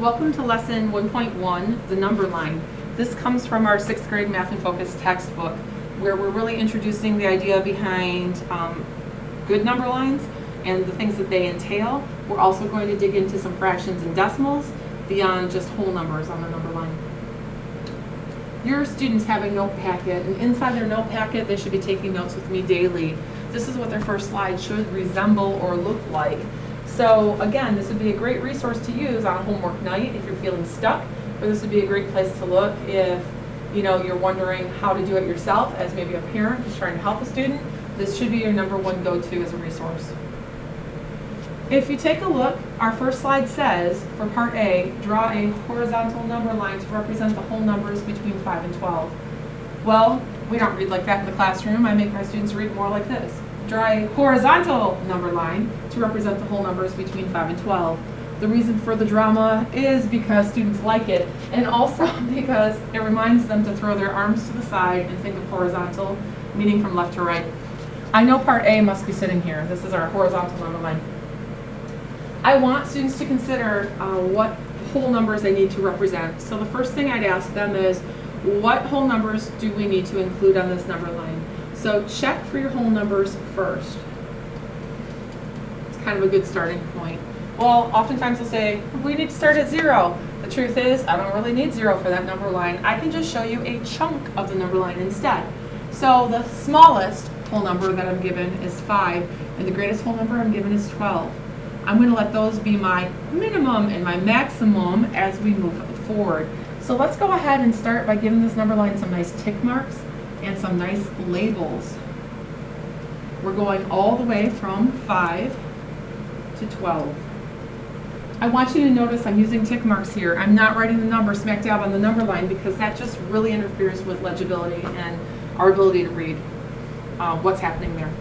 Welcome to lesson 1.1, the number line. This comes from our 6th grade Math and Focus textbook, where we're really introducing the idea behind good number lines and the things that they entail. We're also going to dig into some fractions and decimals beyond just whole numbers on the number line. Your students have a note packet, and inside their note packet they should be taking notes with me daily. This is what their first slide should resemble or look like. So again, this would be a great resource to use on a homework night if you're feeling stuck, or this would be a great place to look if you're wondering how to do it yourself as maybe a parent who's trying to help a student. This should be your number one go-to as a resource. If you take a look, our first slide says, for part A, draw a horizontal number line to represent the whole numbers between 5 and 12. Well, we don't read like that in the classroom. I make my students read more like this. Draw a horizontal number line to represent the whole numbers between 5 and 12. The reason for the drama is because students like it, and also because it reminds them to throw their arms to the side and think of horizontal, meaning from left to right. I know part A must be sitting here. This is our horizontal number line. I want students to consider what whole numbers they need to represent. So the first thing I'd ask them is, what whole numbers do we need to include on this number line? So check for your whole numbers first. It's kind of a good starting point. Well, oftentimes they'll say, we need to start at 0. The truth is, I don't really need 0 for that number line. I can just show you a chunk of the number line instead. So the smallest whole number that I'm given is 5, and the greatest whole number I'm given is 12. I'm going to let those be my minimum and my maximum as we move forward. So let's go ahead and start by giving this number line some nice tick marks and some nice labels. We're going all the way from 5 to 12. I want you to notice I'm using tick marks here. I'm not writing the number smack dab on the number line because that just really interferes with legibility and our ability to read what's happening there.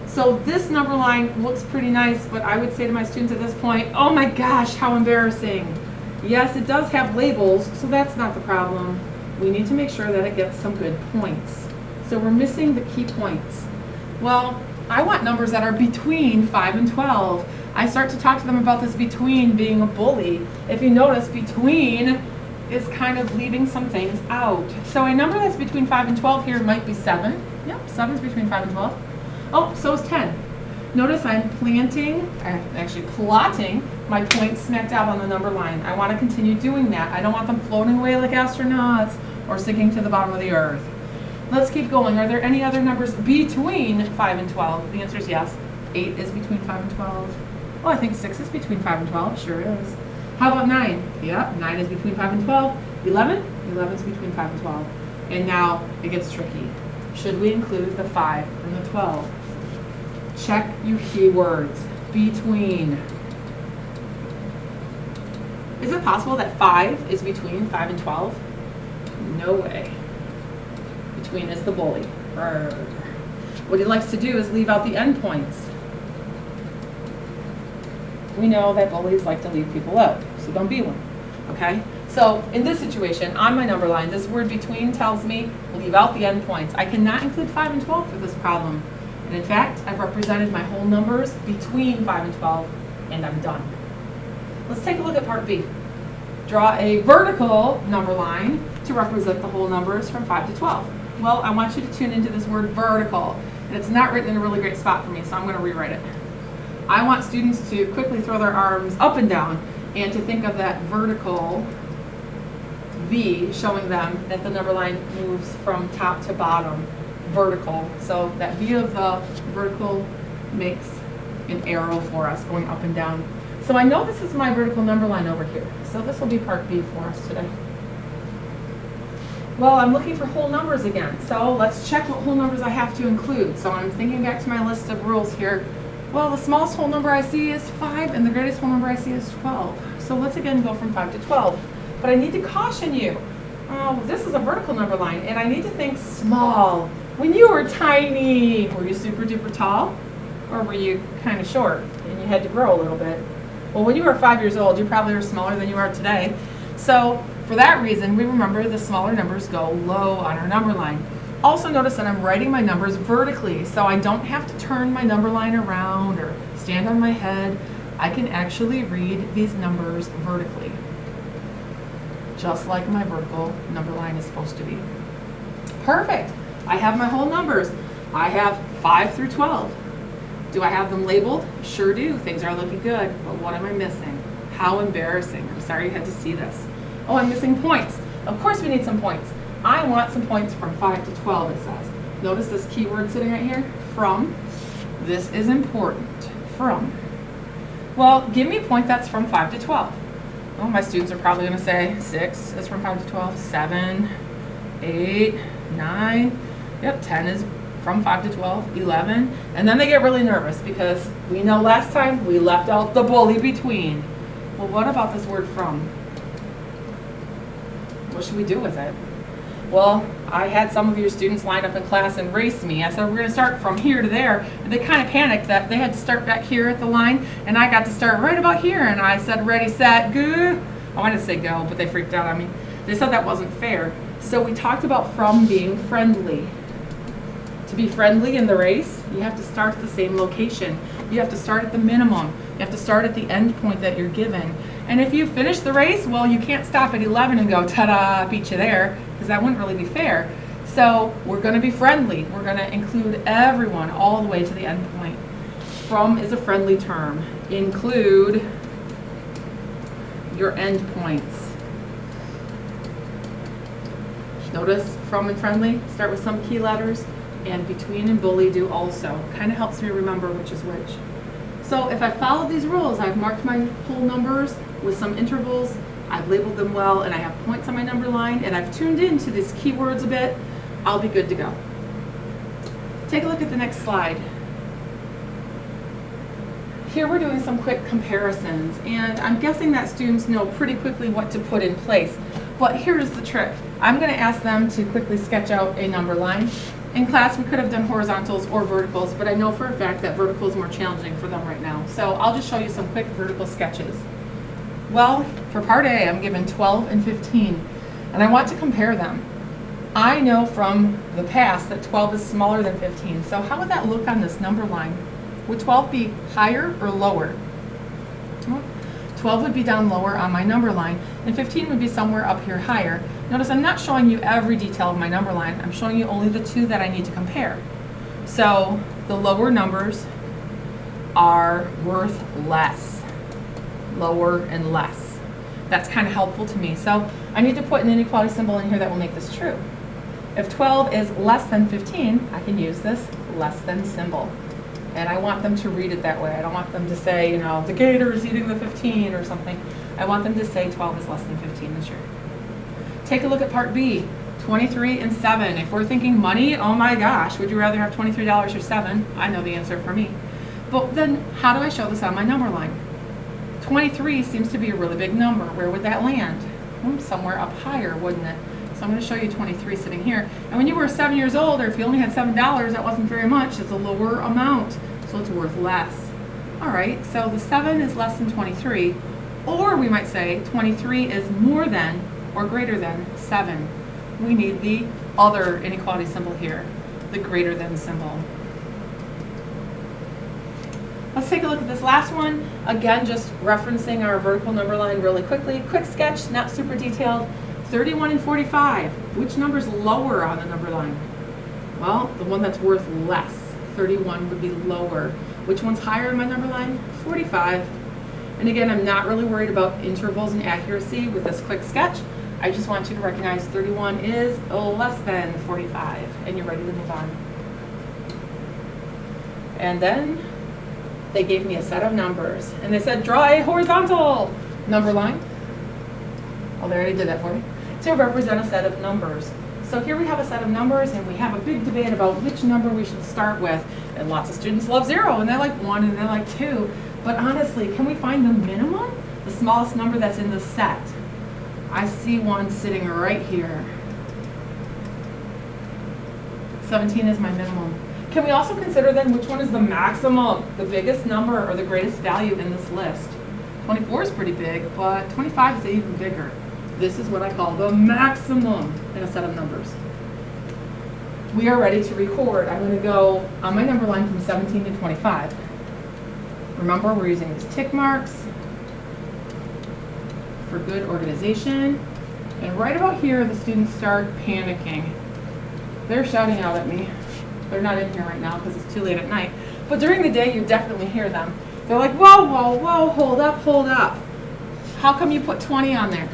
So this number line looks pretty nice, but I would say to my students at this point, oh my gosh, how embarrassing. Yes, it does have labels, so that's not the problem. We need to make sure that it gets some good points. So we're missing the key points. Well, I want numbers that are between 5 and 12. I start to talk to them about this between being a bully. If you notice, between is kind of leaving some things out. So a number that's between 5 and 12 here might be 7. Yep, 7 is between 5 and 12. Oh, so is 10. Notice I'm plotting my points smack dab on the number line. I want to continue doing that. I don't want them floating away like astronauts or sinking to the bottom of the earth. Let's keep going. Are there any other numbers between 5 and 12? The answer is yes. 8 is between 5 and 12. Oh, I think 6 is between 5 and 12. Sure is. How about 9? Yep, 9 is between 5 and 12. 11? 11 is between 5 and 12. And now it gets tricky. Should we include the 5 and the 12? Check your keywords. Between. Is it possible that 5 is between 5 and 12? No way. Between is the bully. What he likes to do is leave out the endpoints. We know that bullies like to leave people out, so don't be one. Okay? So in this situation, on my number line, this word between tells me leave out the endpoints. I cannot include 5 and 12 for this problem. And in fact, I've represented my whole numbers between 5 and 12, and I'm done. Let's take a look at part B. Draw a vertical number line to represent the whole numbers from 5 to 12. Well, I want you to tune into this word vertical, and it's not written in a really great spot for me, so I'm going to rewrite it. I want students to quickly throw their arms up and down and to think of that vertical V showing them that the number line moves from top to bottom. Vertical. So that V of the vertical makes an arrow for us going up and down. So I know this is my vertical number line over here. So this will be part B for us today. Well, I'm looking for whole numbers again. So let's check what whole numbers I have to include. So I'm thinking back to my list of rules here. Well, the smallest whole number I see is 5 and the greatest whole number I see is 12. So let's again go from 5 to 12. But I need to caution you. This is a vertical number line and I need to think small. When you were tiny, were you super duper tall? Or were you kind of short and you had to grow a little bit? Well, when you were 5 years old, you probably were smaller than you are today. So for that reason, we remember the smaller numbers go low on our number line. Also notice that I'm writing my numbers vertically, so I don't have to turn my number line around or stand on my head. I can actually read these numbers vertically. just like my vertical number line is supposed to be. Perfect. I have my whole numbers. I have 5 through 12. Do I have them labeled? Sure do. Things are looking good. But what am I missing? How embarrassing. I'm sorry you had to see this. Oh, I'm missing points. Of course we need some points. I want some points from 5 to 12, it says. Notice this keyword sitting right here, from. This is important, from. Well, give me a point that's from 5 to 12. Well, my students are probably going to say 6 is from 5 to 12, 7, 8, 9, yep, 10 is from 5 to 12, 11, and then they get really nervous because we know last time we left out the bully between. Well, what about this word from? What should we do with it? Well, I had some of your students line up in class and race me. I said, we're going to start from here to there. And they kind of panicked that they had to start back here at the line, and I got to start right about here. And I said, ready, set, go. I wanted to say go, but they freaked out on me. They said that wasn't fair. So we talked about from being friendly. To be friendly in the race, you have to start at the same location. You have to start at the minimum. You have to start at the end point that you're given. And if you finish the race, well, you can't stop at 11 and go, ta-da, beat you there, because that wouldn't really be fair. So we're going to be friendly. We're going to include everyone all the way to the end point. From is a friendly term. Include your end points. Notice from and friendly, start with some key letters, and between and bully do also. Kind of helps me remember which is which. So if I follow these rules, I've marked my whole numbers with some intervals, I've labeled them well, and I have points on my number line, and I've tuned into these keywords a bit, I'll be good to go. Take a look at the next slide. Here we're doing some quick comparisons, and I'm guessing that students know pretty quickly what to put in place. But here's the trick. I'm going to ask them to quickly sketch out a number line. In class, we could have done horizontals or verticals, but I know for a fact that vertical is more challenging for them right now. So I'll just show you some quick vertical sketches. Well, for part A, I'm given 12 and 15, and I want to compare them. I know from the past that 12 is smaller than 15, so how would that look on this number line? Would 12 be higher or lower? 12 would be down lower on my number line, and 15 would be somewhere up here higher. Notice I'm not showing you every detail of my number line. I'm showing you only the two that I need to compare. So the lower numbers are worth less. Lower and less. That's kind of helpful to me. So I need to put an inequality symbol in here that will make this true. If 12 is less than 15, I can use this less than symbol. And I want them to read it that way. I don't want them to say, you know, the gator is eating the 15 or something. I want them to say 12 is less than 15 this year. Take a look at part B, 23 and 7. If we're thinking money, oh my gosh, would you rather have $23 or 7? I know the answer for me. But then how do I show this on my number line? 23 seems to be a really big number. Where would that land? Somewhere up higher, wouldn't it? So I'm going to show you 23 sitting here. And when you were 7 years old, or if you only had $7, that wasn't very much. It's a lower amount, so it's worth less. All right, so the 7 is less than 23, or we might say 23 is more than or greater than 7. We need the other inequality symbol here, the greater than symbol. Let's take a look at this last one. Again, just referencing our vertical number line really quickly. Quick sketch, not super detailed. 31 and 45. Which number's lower on the number line? Well, the one that's worth less. 31 would be lower. Which one's higher in my number line? 45. And again, I'm not really worried about intervals and accuracy with this quick sketch. I just want you to recognize 31 is less than 45, and you're ready to move on. And then they gave me a set of numbers, and they said, draw a horizontal number line. Oh, they already did that for me. To represent a set of numbers. So here we have a set of numbers, and we have a big debate about which number we should start with. And lots of students love 0, and they like 1, and they like 2. But honestly, can we find the minimum? The smallest number that's in the set. I see one sitting right here. 17 is my minimum. Can we also consider then which one is the maximum, the biggest number or the greatest value in this list? 24 is pretty big, but 25 is even bigger. This is what I call the maximum in a set of numbers. We are ready to record. I'm going to go on my number line from 17 to 25. Remember, we're using these tick marks for good organization. And right about here, the students start panicking. They're shouting out at me. They're not in here right now because it's too late at night. But during the day, you definitely hear them. They're like, whoa, whoa, whoa, hold up, hold up. How come you put 20 on there?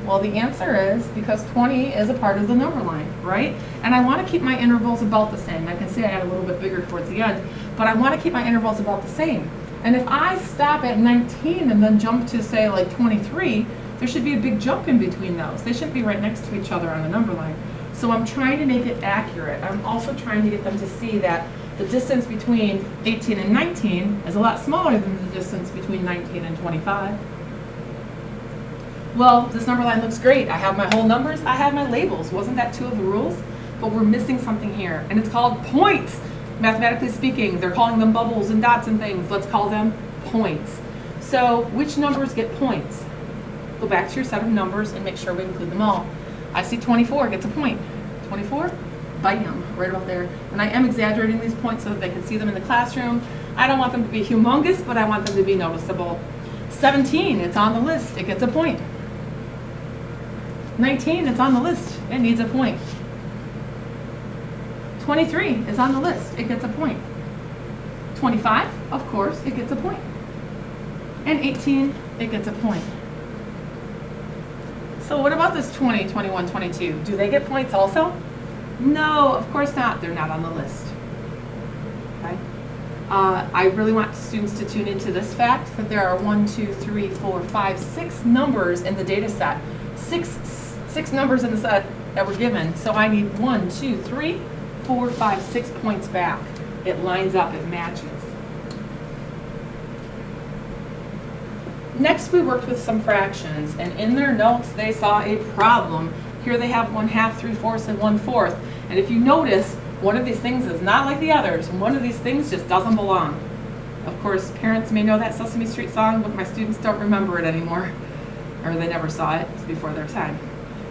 Well, the answer is because 20 is a part of the number line, right? And I want to keep my intervals about the same. I can see I got a little bit bigger towards the end, but I want to keep my intervals about the same. And if I stop at 19 and then jump to, say, like 23, there should be a big jump in between those. They shouldn't be right next to each other on the number line. So I'm trying to make it accurate. I'm also trying to get them to see that the distance between 18 and 19 is a lot smaller than the distance between 19 and 25. Well, this number line looks great. I have my whole numbers, I have my labels. Wasn't that two of the rules? But we're missing something here, and it's called points. Mathematically speaking, they're calling them bubbles and dots and things. Let's call them points. So which numbers get points? Go back to your set of numbers and make sure we include them all. I see 24 gets a point. 24? Bam, right about there. And I am exaggerating these points so that they can see them in the classroom. I don't want them to be humongous, but I want them to be noticeable. 17, it's on the list, it gets a point. 19, it's on the list, it needs a point. 23 is on the list, it gets a point. 25, of course, it gets a point. And 18, it gets a point. So what about this 20, 21, 22? Do they get points also? No, of course not. They're not on the list. Okay. I really want students to tune into this fact that there are 1, 2, 3, 4, 5, 6 numbers in the data set. Six numbers in the set that were given. So I need 1, 2, 3, 4, 5, 6 points back. It lines up, it matches. Next, we worked with some fractions, and in their notes, they saw a problem. Here they have 1/2, 3/4, and 1/4. And if you notice, one of these things is not like the others, and one of these things just doesn't belong. Of course, parents may know that Sesame Street song, but my students don't remember it anymore, or they never saw it. It's before their time.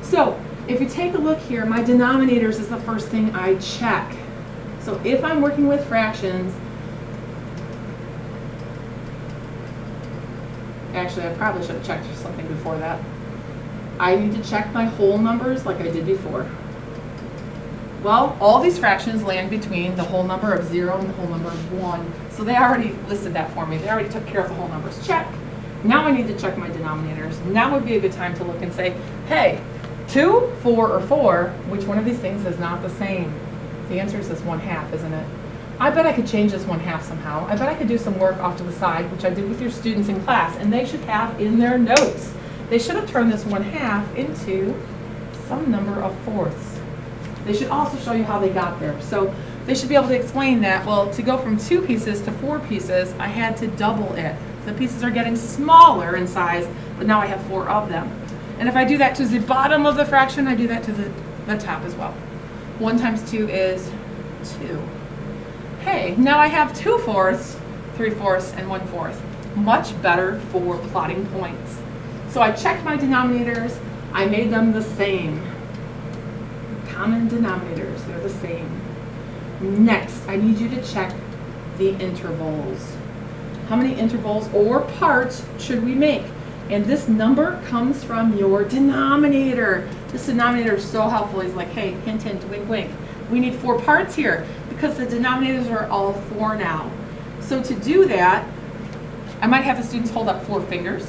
So, if you take a look here, my denominators is the first thing I check. So if I'm working with fractions, actually, I probably should have checked something before that. I need to check my whole numbers like I did before. Well, all these fractions land between the whole number of 0 and the whole number of 1. So they already listed that for me. They already took care of the whole numbers. Check. Now I need to check my denominators. Now would be a good time to look and say, hey, 2, 4, or 4, which one of these things is not the same? The answer is this 1/2, isn't it? I bet I could change this 1/2 somehow. I bet I could do some work off to the side, which I did with your students in class, and they should have in their notes. They should have turned this 1/2 into some number of fourths. They should also show you how they got there. So they should be able to explain that, well, to go from 2 pieces to 4 pieces, I had to double it. The pieces are getting smaller in size, but now I have 4 of them. And if I do that to the bottom of the fraction, I do that to the top as well. 1 times 2 is 2. Hey, now I have 2/4, 3/4, and 1/4. Much better for plotting points. So I checked my denominators, I made them the same. Common denominators, they're the same. Next, I need you to check the intervals. How many intervals or parts should we make? And this number comes from your denominator. This denominator is so helpful. He's like, hey, hint, hint, wink, wink. We need 4 parts here because the denominators are all 4 now. So to do that, I might have the students hold up 4 fingers.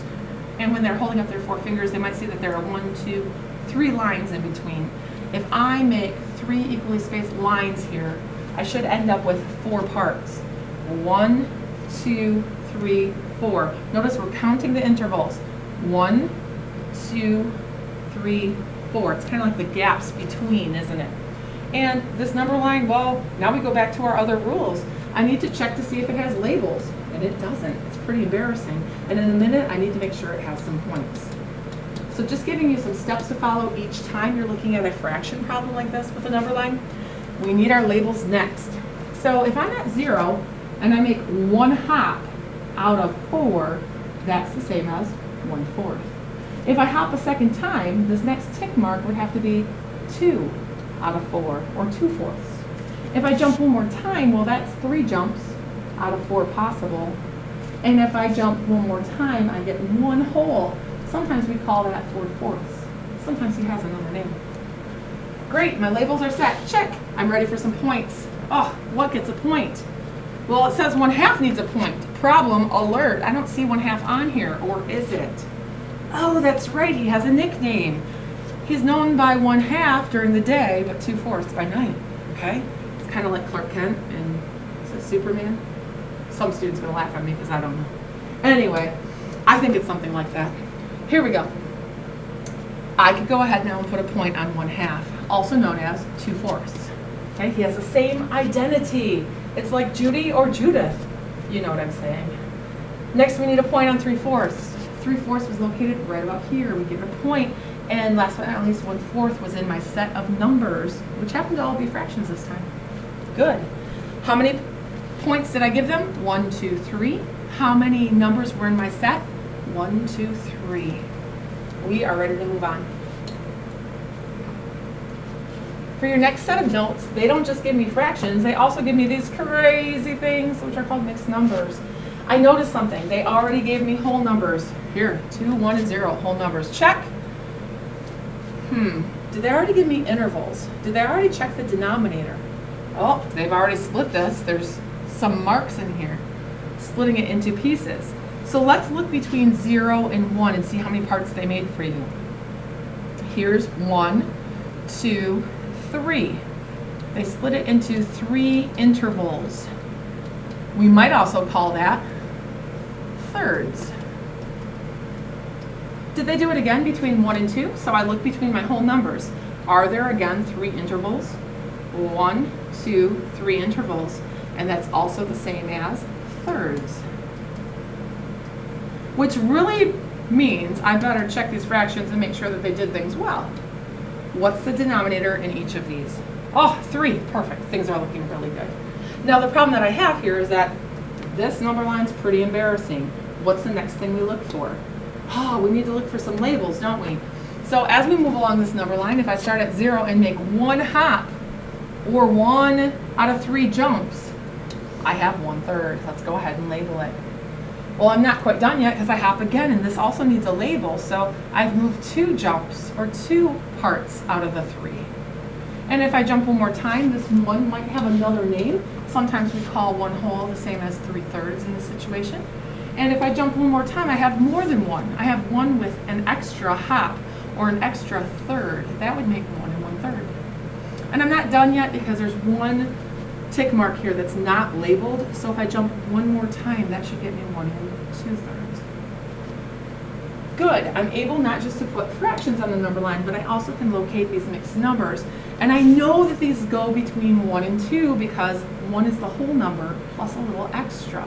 And when they're holding up their 4 fingers, they might see that there are 1, 2, 3 lines in between. If I make 3 equally spaced lines here, I should end up with 4 parts. 1, 2, 3, 4. Notice we're counting the intervals. 1, 2, 3, 4. It's kind of like the gaps between, isn't it? And this number line, well, now we go back to our other rules. I need to check to see if it has labels, and it doesn't. It's pretty embarrassing. And in a minute, I need to make sure it has some points. So just giving you some steps to follow each time you're looking at a fraction problem like this with a number line. We need our labels next. So if I'm at 0 and I make 1 hop out of 4, that's the same as 1/4. If I hop a second time, this next tick mark would have to be 2 out of 4, or 2/4. If I jump one more time, well, that's 3 jumps out of 4 possible. And if I jump one more time, I get 1 whole. Sometimes we call that 4/4. Sometimes he has another name. Great, my labels are set. Check. I'm ready for some points. Oh, what gets a point? Well, it says 1/2 needs a point. Problem alert. I don't see 1/2 on here, or is it? Oh, that's right, he has a nickname. He's known by 1/2 during the day, but 2/4 by night. Okay? It's kind of like Clark Kent and is it Superman? Some students are going to laugh at me because I don't know. Anyway, I think it's something like that. Here we go. I could go ahead now and put a point on 1/2, also known as 2/4. Okay, he has the same identity. It's like Judy or Judith. You know what I'm saying. Next, we need a point on 3/4. 3/4 was located right about here. We give it a point. And last but not least, 1/4 was in my set of numbers, which happened to all be fractions this time. Good. How many points did I give them? 1, 2, 3. How many numbers were in my set? 1, 2, 3. We are ready to move on. For your next set of notes, they don't just give me fractions, they also give me these crazy things, which are called mixed numbers. I noticed something. They already gave me whole numbers. Here, 2, 1, and 0, whole numbers. Check. Did they already give me intervals? Did they already check the denominator? Oh, they've already split this. There's some marks in here, splitting it into pieces. So let's look between 0 and 1 and see how many parts they made for you. Here's 1, 2, 3. They split it into 3 intervals. We might also call that thirds. Did they do it again between 1 and 2? So I look between my whole numbers. Are there again 3 intervals? 1, 2, 3 intervals. And that's also the same as thirds. Which really means I better check these fractions and make sure that they did things well. What's the denominator in each of these? Oh, 3. Perfect. Things are looking really good. Now the problem that I have here is that this number line's pretty embarrassing. What's the next thing we look for? Oh, we need to look for some labels, don't we? So as we move along this number line, if I start at 0 and make 1 hop, or 1 out of 3 jumps, I have 1/3. Let's go ahead and label it. Well, I'm not quite done yet because I hop again, and this also needs a label. So I've moved 2 jumps, or 2 parts out of the 3. And if I jump one more time, this one might have another name. Sometimes we call 1 whole the same as 3/3 in this situation. And if I jump one more time, I have more than 1. I have 1 with an extra hop, or an extra third. That would make 1 and 1/3. And I'm not done yet because there's 1 tick mark here that's not labeled. So if I jump one more time, that should get me 1 and 2/3. Good. I'm able not just to put fractions on the number line, but I also can locate these mixed numbers. And I know that these go between 1 and 2 because 1 is the whole number plus a little extra.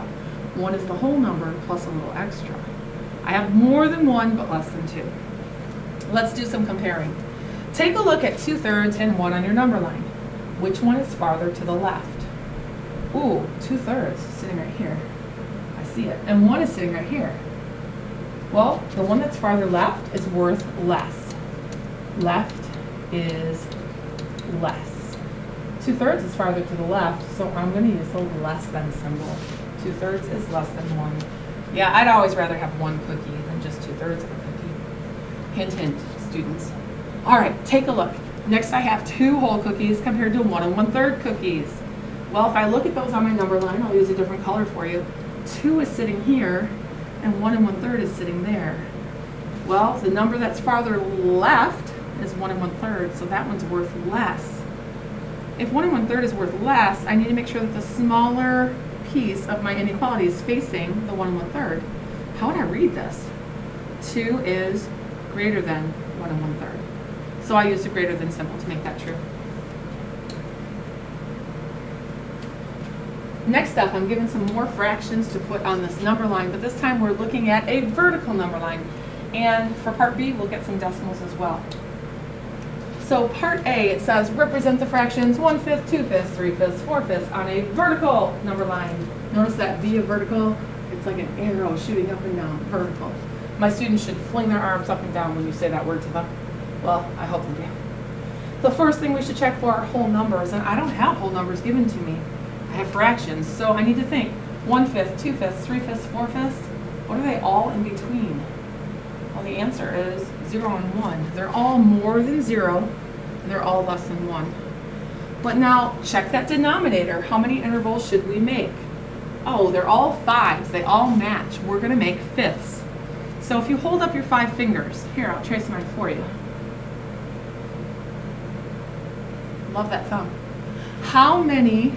1 is the whole number plus a little extra. I have more than 1, but less than 2. Let's do some comparing. Take a look at 2/3 and 1 on your number line. Which one is farther to the left? Ooh, 2/3 sitting right here. I see it. And 1 is sitting right here. Well, the one that's farther left is worth less. Left is less. 2/3 is farther to the left, so I'm going to use the less than symbol. 2/3 is less than 1. Yeah, I'd always rather have 1 cookie than just 2/3 of a cookie. Hint, hint, students. All right, take a look. Next I have 2 whole cookies compared to 1 and 1/3 cookies. Well, if I look at those on my number line, I'll use a different color for you. 2 is sitting here, and 1 and 1/3 is sitting there. Well, the number that's farther left is 1 and 1/3, so that one's worth less. If 1 and 1/3 is worth less, I need to make sure that the smaller piece of my inequality is facing the 1 and 1/3. How would I read this? 2 is greater than 1 and 1/3. So I used a greater than symbol to make that true. Next up, I'm given some more fractions to put on this number line, but this time we're looking at a vertical number line. And for part B, we'll get some decimals as well. So part A, it says represent the fractions 1/5, 2/5, 3/5, 4/5 on a vertical number line. Notice that V of vertical, it's like an arrow shooting up and down, vertical. My students should fling their arms up and down when you say that word to them. Well, I hope they do. The first thing we should check for are whole numbers, and I don't have whole numbers given to me. I have fractions, so I need to think. 1/5, 2/5, 3/5, 4/5. What are they all in between? Well, the answer is 0 and 1. They're all more than 0, and they're all less than 1. But now, check that denominator. How many intervals should we make? Oh, they're all 5s. They all match. We're going to make fifths. So if you hold up your 5 fingers, here, I'll trace mine for you. Love that thumb. How many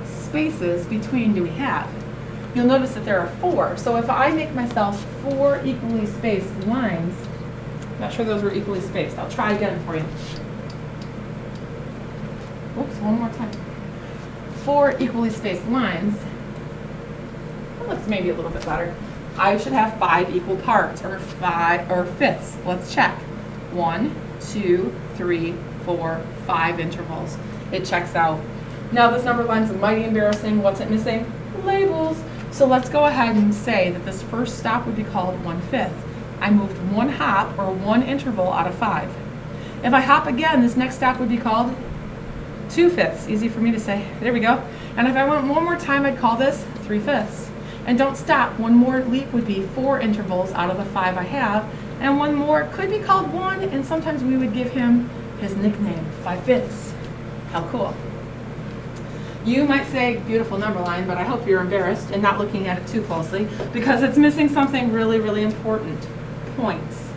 spaces between do we have? You'll notice that there are 4. So if I make myself 4 equally spaced lines, not sure those were equally spaced. I'll try again for you. Oops, one more time. 4 equally spaced lines. That looks maybe a little bit better. I should have 5 equal parts, or fifths. Let's check. 1, 2, 3, 4, 5 intervals. It checks out. Now this number line's mighty embarrassing. What's it missing? Labels. So let's go ahead and say that this first stop would be called 1/5. I moved 1 hop, or 1 interval, out of 5. If I hop again, this next stop would be called 2/5. Easy for me to say. There we go. And if I went one more time, I'd call this 3/5. And don't stop. One more leap would be 4 intervals out of the 5 I have. And one more could be called 1, and sometimes we would give him his nickname, 5/5. How cool. You might say, beautiful number line, but I hope you're embarrassed and not looking at it too closely because it's missing something really, really important. Points.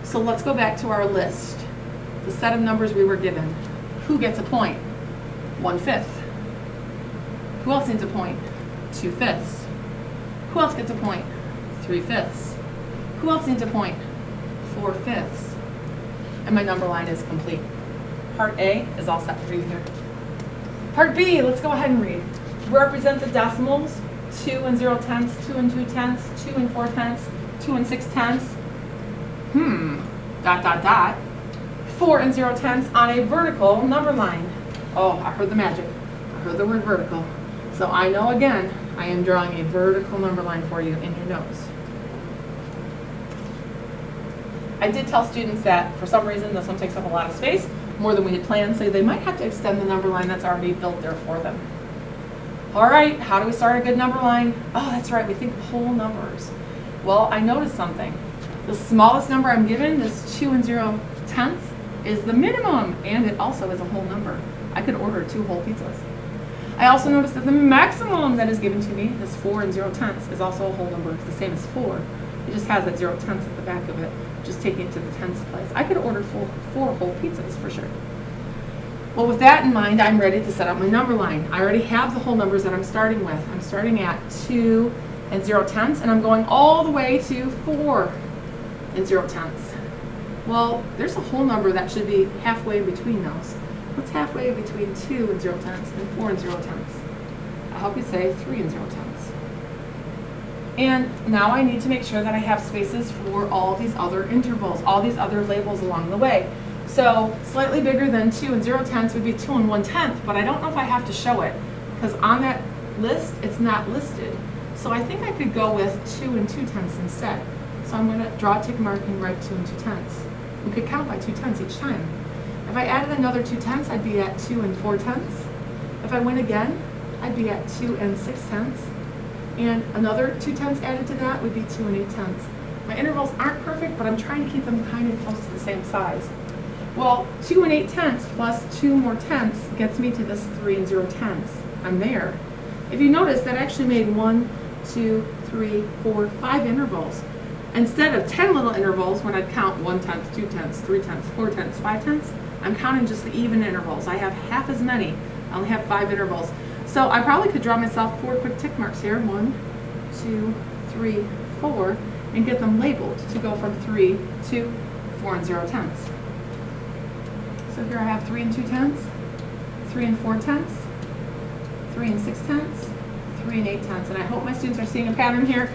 So let's go back to our list. The set of numbers we were given. Who gets a point? 1/5. Who else needs a point? 2/5. Who else gets a point? 3/5. Who else needs a point? 4/5. And my number line is complete. Part A is all set for you here. Part B, let's go ahead and read. Represent the decimals, 2 and 0/10, 2 and 2/10, 2 and 4/10, 2 and 6/10. Dot. 4 and 0/10 on a vertical number line. Oh, I heard the magic. I heard the word vertical. So I know again, I am drawing a vertical number line for you in your notes. I did tell students that for some reason this one takes up a lot of space, more than we had planned, so they might have to extend the number line that's already built there for them. All right, how do we start a good number line? Oh, that's right, we think of whole numbers. Well, I noticed something. The smallest number I'm given, this 2 and 0/10, is the minimum, and it also is a whole number. I could order 2 whole pizzas. I also noticed that the maximum that is given to me, this 4 and 0/10, is also a whole number. It's the same as 4. It just has that 0/10 at the back of it, just taking it to the tens place. I could order 4 whole pizzas for sure. Well, with that in mind, I'm ready to set up my number line. I already have the whole numbers that I'm starting with. I'm starting at 2 and 0/10, and I'm going all the way to 4 and 0/10. Well, there's a whole number that should be halfway between those. What's halfway between 2 and 0/10 and 4 and 0/10? I hope you say 3 and 0/10. And now I need to make sure that I have spaces for all these other intervals, all these other labels along the way. So slightly bigger than 2 and 0/10 would be 2 and 1/10, but I don't know if I have to show it because on that list, it's not listed. So I think I could go with 2 and 2/10 instead. So I'm going to draw a tick mark and write 2 and 2/10. We could count by 2/10 each time. If I added another 2/10, I'd be at 2 and 4/10. If I went again, I'd be at 2 and 6/10. And another 2/10 added to that would be 2 and 8/10. My intervals aren't perfect, but I'm trying to keep them kind of close to the same size. Well, 2 and 8/10 plus 2 more tenths gets me to this 3 and 0/10. I'm there. If you notice, that actually made 1, 2, 3, 4, 5 intervals. Instead of 10 little intervals, when I'd count 1/10, 2/10, 3/10, 4/10, 5/10, I'm counting just the even intervals. I have half as many. I only have 5 intervals. So I probably could draw myself 4 quick tick marks here. 1, 2, 3, 4, and get them labeled to go from 3 to 4 and 0/10. So here I have 3 and 2/10, 3 and 4/10, 3 and 6/10, 3 and 8/10. And I hope my students are seeing a pattern here.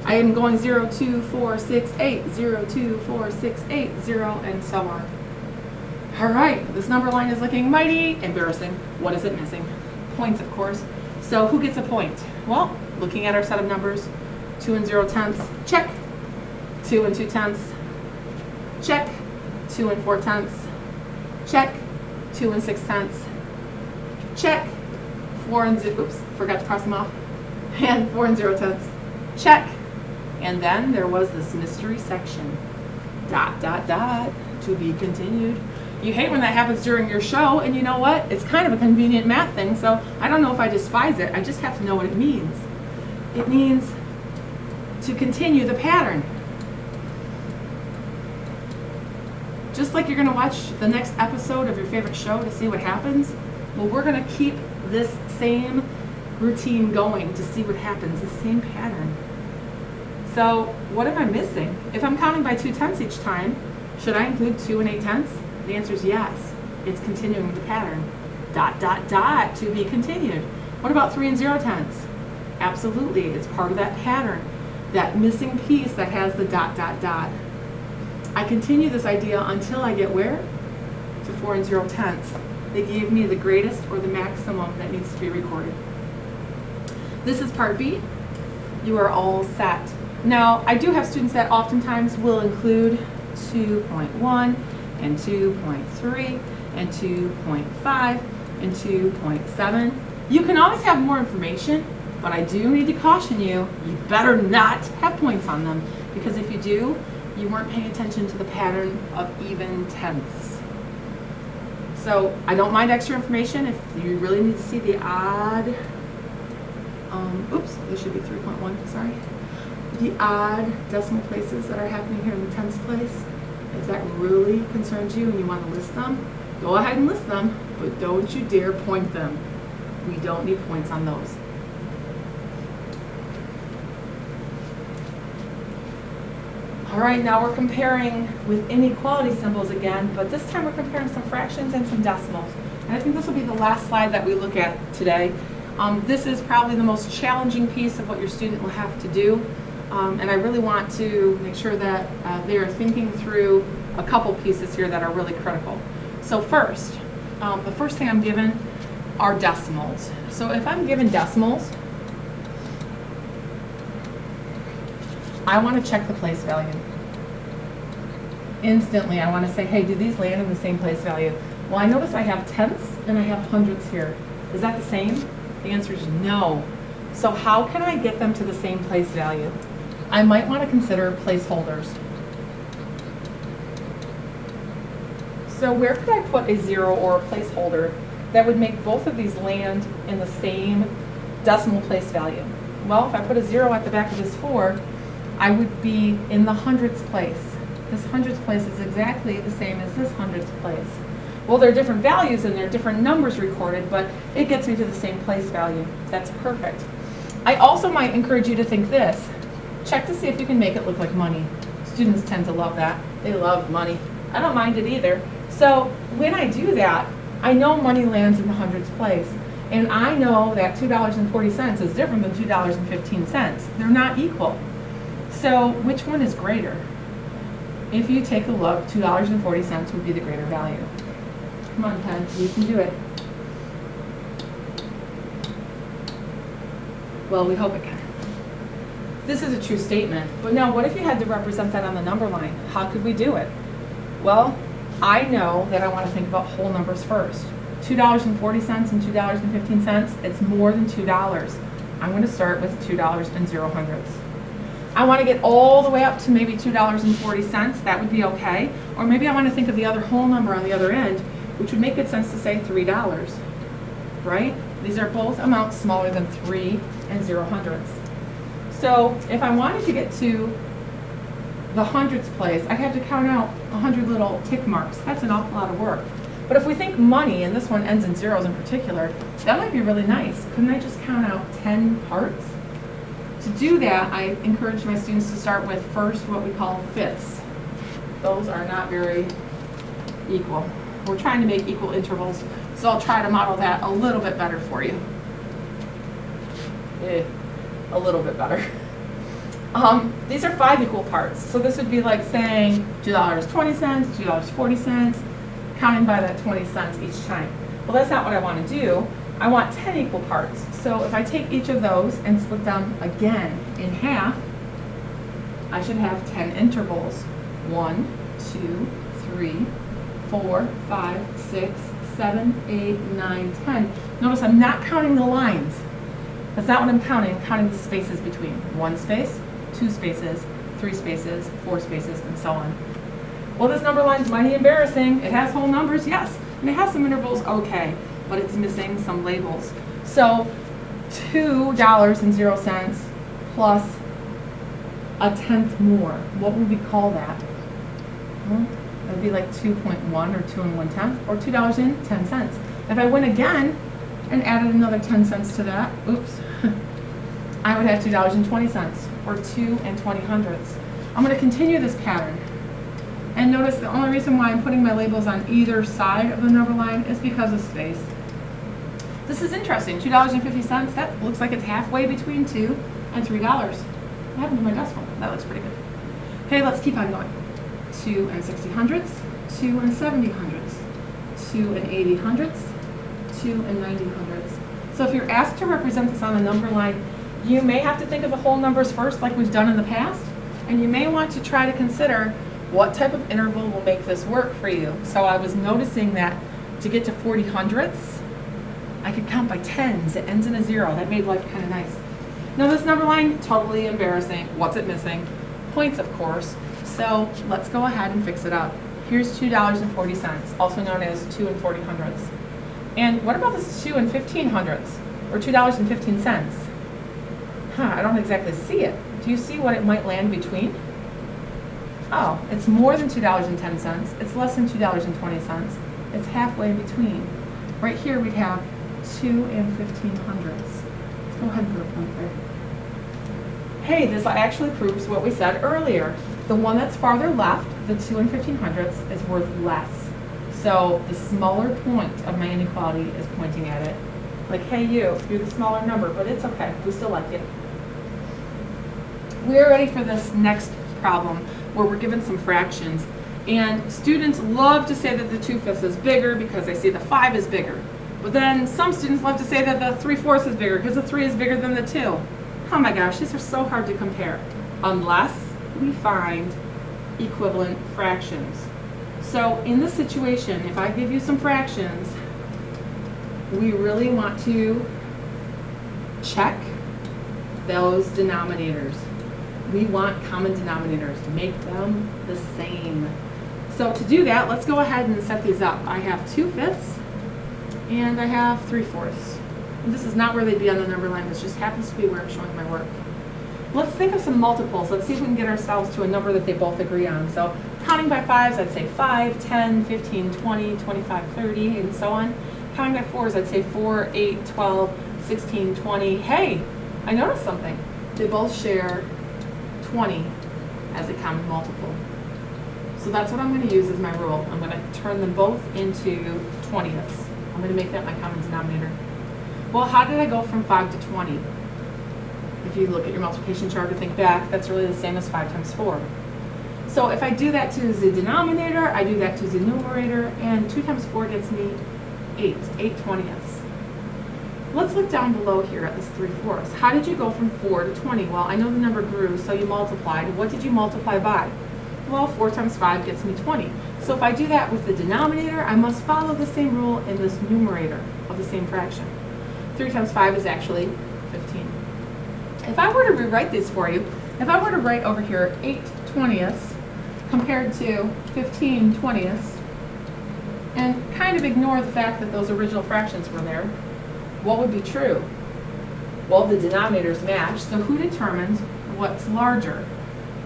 I am going 0, 2, 4, 6, 8, 0, 2, 4, 6, 8, 0, and so on. All right, this number line is looking mighty embarrassing. What is it missing? Points, of course. So who gets a point? Well, looking at our set of numbers, 2 and 0/10, check. 2 and 2/10, check. 2 and 4/10, check. 2 and 6/10, check. 4 and oops, forgot to cross them off. And 4 and 0/10, check. And then there was this mystery section, ... to be continued. You hate when that happens during your show, and you know what? It's kind of a convenient math thing, so I don't know if I despise it. I just have to know what it means. It means to continue the pattern. Just like you're going to watch the next episode of your favorite show to see what happens, well, we're going to keep this same routine going to see what happens, the same pattern. So what am I missing? If I'm counting by 2/10 each time, should I include 2 8/10? The answer is yes. It's continuing the pattern. ... to be continued. What about 3 0/10? Absolutely, it's part of that pattern, that missing piece that has the ... I continue this idea until I get where? To 4 0/10. They gave me the greatest or the maximum that needs to be recorded. This is part B. You are all set. Now, I do have students that oftentimes will include 2.1 and 2.3 and 2.5 and 2.7. You can always have more information, but I do need to caution you, you better not have points on them, because if you do, you weren't paying attention to the pattern of even tenths. So I don't mind extra information if you really need to see the odd, oops, this should be 3.1, sorry. The odd decimal places that are happening here in the tenths place. If that really concerns you and you want to list them, go ahead and list them, but don't you dare point them. We don't need points on those. All right, now we're comparing with inequality symbols again, but this time we're comparing some fractions and some decimals. And I think this will be the last slide that we look at today. This is probably the most challenging piece of what your student will have to do. And I really want to make sure that they are thinking through a couple pieces here that are really critical. So first, the first thing I'm given are decimals. So if I'm given decimals, I want to check the place value. Instantly, I want to say, hey, do these land in the same place value? Well, I notice I have tenths and I have hundredths here. Is that the same? The answer is no. So how can I get them to the same place value? I might want to consider placeholders. So where could I put a 0 or a placeholder that would make both of these land in the same decimal place value? Well, if I put a 0 at the back of this 4, I would be in the hundredths place. This hundredths place is exactly the same as this hundredths place. Well, there are different values and there are different numbers recorded, but it gets me to the same place value. That's perfect. I also might encourage you to think this. Check to see if you can make it look like money. Students tend to love that. They love money. I don't mind it either. So when I do that, I know money lands in the hundredths place. And I know that $2.40 is different than $2.15. They're not equal. So which one is greater? If you take a look, $2.40 would be the greater value. Come on, Pen, you can do it. Well, we hope it can. This is a true statement, but now what if you had to represent that on the number line? How could we do it? Well, I know that I want to think about whole numbers first. $2.40 and $2.15, it's more than $2. I'm going to start with $2.00. I want to get all the way up to maybe $2.40, that would be okay. Or maybe I want to think of the other whole number on the other end, which would make good sense to say $3, right? These are both amounts smaller than 3 0/100. So if I wanted to get to the hundredths place, I'd have to count out 100 little tick marks. That's an awful lot of work. But if we think money, and this one ends in zeros in particular, that might be really nice. Couldn't I just count out 10 parts? To do that, I encourage my students to start with first what we call fifths. Those are not very equal. We're trying to make equal intervals, so I'll try to model that a little bit better for you. A little bit better. These are 5 equal parts, so this would be like saying $2.20, $2.40, counting by that 20 cents each time. Well, that's not what I want to do. I want 10 equal parts. So if I take each of those and split them again in half, I should have 10 intervals. 1, 2, 3, 4, 5, 6, 7, 8, 9, 10. Notice I'm not counting the lines. That's not what I'm counting. I'm counting the spaces between. 1 space, 2 spaces, 3 spaces, 4 spaces, and so on. Well, this number line is mighty embarrassing. It has whole numbers, yes, and it has some intervals, okay, but it's missing some labels. So $2.00 plus a tenth more. What would we call that? Well, that would be like 2.1 or 2 1/10 or $2.10. If I went again and added another 10 cents to that, oops, I would have $2.20 or 2 20 I'm going to continue this pattern. And notice the only reason why I'm putting my labels on either side of the number line is because of space. This is interesting. $2.50, that looks like it's halfway between $2 and $3. What happened to my decimal? That looks pretty good. Okay, let's keep on going. 2 60 2 70 2 80 2 90 So if you're asked to represent this on a number line, you may have to think of the whole numbers first like we've done in the past, and you may want to try to consider what type of interval will make this work for you. So I was noticing that to get to 40 hundredths, I could count by tens. It ends in a 0. That made life kind of nice. Now this number line, totally embarrassing. What's it missing? Points, of course. So let's go ahead and fix it up. Here's $2.40, also known as 2 40 hundredths. And what about this 2 15 hundredths, or $2.15? I don't exactly see it. Do you see what it might land between? Oh, it's more than $2.10. It's less than $2.20. It's halfway in between. Right here we'd have 2 15 hundredths. Let's go ahead and put a point there. Hey, this actually proves what we said earlier. The one that's farther left, the 2 15 hundredths, is worth less. So the smaller point of my inequality is pointing at it. Like, hey, you're the smaller number, but it's okay. We still like it. We're ready for this next problem where we're given some fractions. And students love to say that the 2/5 is bigger because they see the 5 is bigger. But then some students love to say that the 3/4 is bigger because the 3 is bigger than the 2. Oh my gosh, these are so hard to compare unless we find equivalent fractions. So in this situation, if I give you some fractions, we really want to check those denominators. We want common denominators to make them the same. So to do that, let's go ahead and set these up. I have 2/5 and I have 3/4. And this is not where they'd be on the number line. This just happens to be where I'm showing my work. Let's think of some multiples. Let's see if we can get ourselves to a number that they both agree on. So counting by 5s, I'd say 5, 10, 15, 20, 25, 30, and so on. Counting by 4s, I'd say 4, 8, 12, 16, 20. Hey, I noticed something. They both share 20 as a common multiple. So that's what I'm going to use as my rule. I'm going to turn them both into 20ths. I'm going to make that my common denominator. Well, how did I go from 5 to 20? If you look at your multiplication chart and think back, that's really the same as 5 times 4. So if I do that to the denominator, I do that to the numerator, and 2 times 4 gets me 8 20ths. Let's look down below here at this 3/4. How did you go from 4 to 20? Well, I know the number grew, so you multiplied. What did you multiply by? Well, 4 times 5 gets me 20. So if I do that with the denominator, I must follow the same rule in this numerator of the same fraction. 3 times 5 is actually 15. If I were to rewrite these for you, if I were to write over here 8 20ths compared to 15 20ths, and kind of ignore the fact that those original fractions were there, what would be true? Well, the denominators match, so who determines what's larger?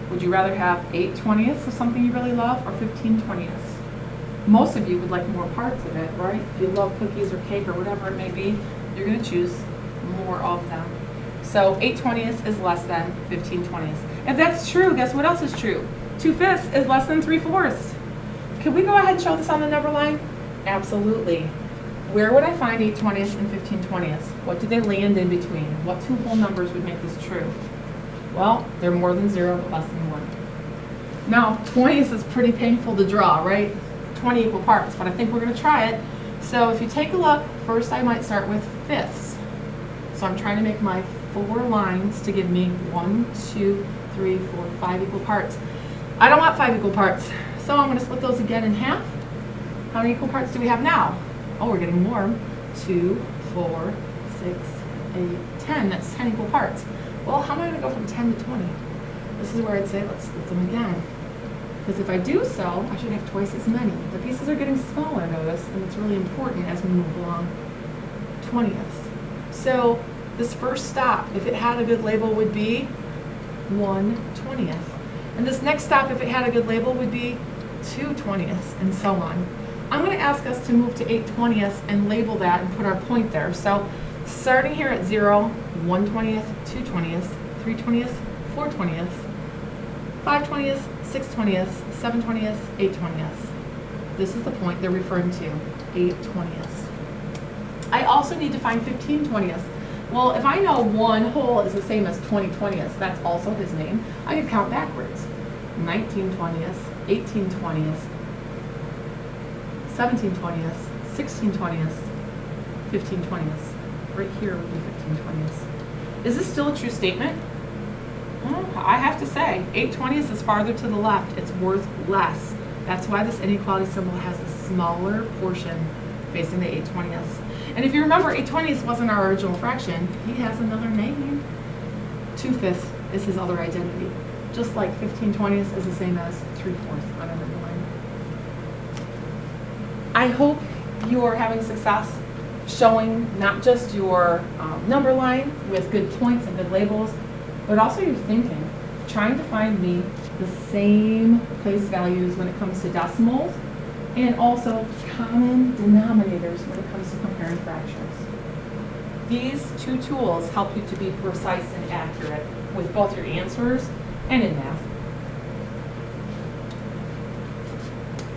Would you rather have 8 20ths of something you really love or 15 20ths? Most of you would like more parts of it, right? If you love cookies or cake or whatever it may be, you're going to choose more of them. So 8 20ths is less than 15 20ths. If that's true, guess what else is true? 2/5 is less than 3/4. Can we go ahead and show this on the number line? Absolutely. Where would I find 8 20ths and 15 20ths? What do they land in between? What two whole numbers would make this true? Well, they're more than 0, but less than 1. Now, 20ths is pretty painful to draw, right? 20 equal parts, but I think we're going to try it. So if you take a look, first I might start with fifths. So I'm trying to make my 4 lines to give me 1, 2, 3, 4, 5 equal parts. I don't want 5 equal parts, so I'm going to split those again in half. How many equal parts do we have now? Oh, we're getting more. 2, 4, 6, 8, 10. That's 10 equal parts. Well, how am I going to go from 10 to 20? this is where I'd say let's split them again. Because if I do so, I should have twice as many. The pieces are getting smaller, notice, and it's really important as we move along. 20ths. So this first stop, if it had a good label, would be 1/20th. And this next stop, if it had a good label, would be 2/20ths, and so on. I'm going to ask us to move to 8/20ths and label that and put our point there. So starting here at 0, 1/20th, 2/20ths, 3/20ths, 4/20ths, 5/20ths, 6/20ths, 7/20ths, 8/20ths. This is the point they're referring to, 8/20ths. I also need to find 15/20ths. Well, if I know 1 whole is the same as 20/20ths, that's also his name, I can count backwards. 19/20ths, 18/20ths, 17/20ths, 16/20ths, 15/20ths. Right here would be 15/20ths. Is this still a true statement? Well, I have to say, 8/20ths is farther to the left. It's worth less. That's why this inequality symbol has a smaller portion facing the 8/20ths. And if you remember, 8/20ths wasn't our original fraction. He has another name. 2/5 is his other identity. Just like 15/20ths is the same as 3/4 on a number line. I hope you are having success showing not just your number line with good points and good labels, but also your thinking, trying to find me the same place values when it comes to decimals, and also common denominators when it comes to comparing fractions. These two tools help you to be precise and accurate with both your answers and in math.